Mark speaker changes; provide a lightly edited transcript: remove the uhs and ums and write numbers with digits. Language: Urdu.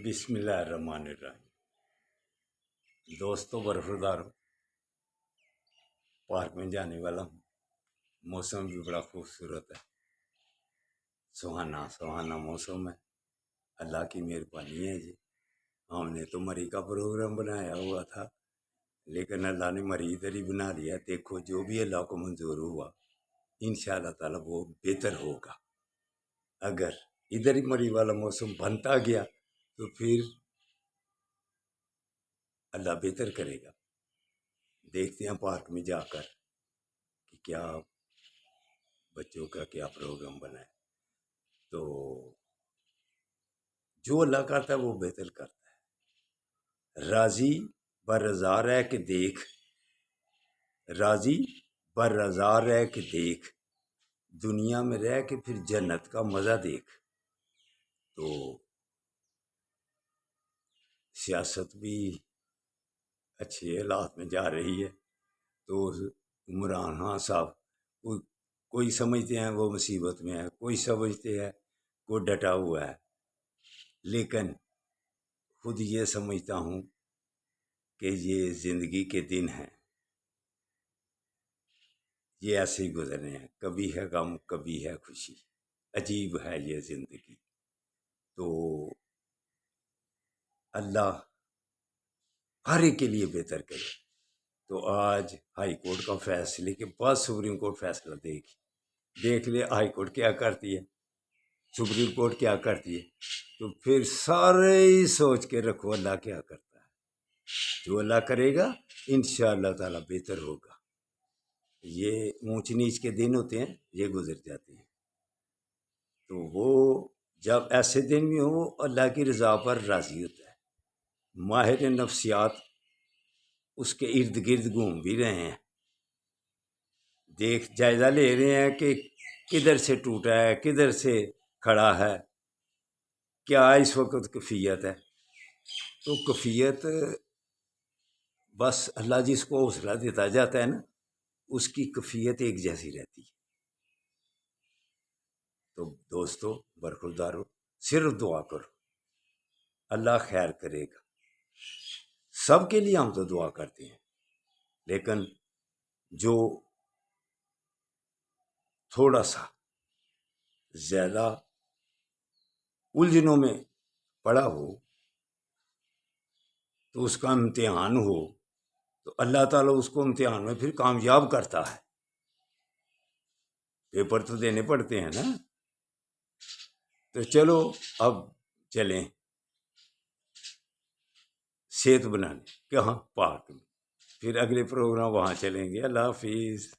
Speaker 1: بسم اللہ الرحمن الرحیم۔ دوستوں، برفدار پارک میں جانے والا ہوں۔ موسم بھی بڑا خوبصورت ہے، سہانا سہانا موسم ہے، اللہ کی مہربانی ہے جی۔ ہم نے تو مری کا پروگرام بنایا ہوا تھا، لیکن اللہ نے مری ادھر ہی بنا لیا۔ دیکھو جو بھی اللہ کو منظور ہوا انشاءاللہ تعالیٰ وہ بہتر ہوگا۔ اگر ادھر ہی مری والا موسم بنتا گیا تو پھر اللہ بہتر کرے گا۔ دیکھتے ہیں پارک میں جا کر کہ کیا بچوں کا کیا پروگرام بنا ہے۔ تو جو اللہ کرتا ہے وہ بہتر کرتا ہے۔ راضی برضا رہ کے دیکھ، راضی برضا رہ کے دیکھ، دنیا میں رہ کے پھر جنت کا مزہ دیکھ۔ تو سیاست بھی اچھے حالات میں جا رہی ہے۔ تو عمران خان صاحب کوئی سمجھتے ہیں وہ مصیبت میں ہے، کوئی سمجھتے ہیں وہ ڈٹا ہوا ہے، لیکن خود یہ سمجھتا ہوں کہ یہ زندگی کے دن ہیں، یہ ایسے ہی گزرنے ہیں۔ کبھی ہے غم، کبھی ہے خوشی، عجیب ہے یہ زندگی۔ تو اللہ ہر ایک کے لیے بہتر کرے۔ تو آج ہائی کورٹ کا فیصلے کے بعد سپریم کورٹ فیصلہ دیکھ لے ہائی کورٹ کیا کرتی ہے، سپریم کورٹ کیا کرتی ہے۔ تو پھر سارے ہی سوچ کے رکھو اللہ کیا کرتا ہے۔ جو اللہ کرے گا انشاءاللہ تعالیٰ بہتر ہوگا۔ یہ اونچ نیچ کے دن ہوتے ہیں، یہ گزر جاتے ہیں۔ تو وہ جب ایسے دن بھی ہوں اللہ کی رضا پر راضی ہوتا ہے۔ ماہر نفسیات اس کے ارد گرد گھوم بھی رہے ہیں، جائزہ لے رہے ہیں کہ کدھر سے ٹوٹا ہے، کدھر سے کھڑا ہے، کیا اس وقت کیفیت ہے۔ تو کیفیت بس اللہ جس کو حوصلہ دیتا جاتا ہے نا، اس کی کیفیت ایک جیسی رہتی ہے۔ تو دوستو برخوردارو، صرف دعا کرو، اللہ خیر کرے گا۔ سب کے لیے ہم تو دعا کرتے ہیں، لیکن جو تھوڑا سا زیادہ الجھنوں میں پڑا ہو، تو اس کا امتحان ہو، تو اللہ تعالیٰ اس کو امتحان میں پھر کامیاب کرتا ہے۔ پیپر تو دینے پڑتے ہیں نا۔ تو چلو اب چلیں صحت بنانے، کہاں؟ پارک میں۔ پھر اگلے پروگرام وہاں چلیں گے۔ اللہ حافظ۔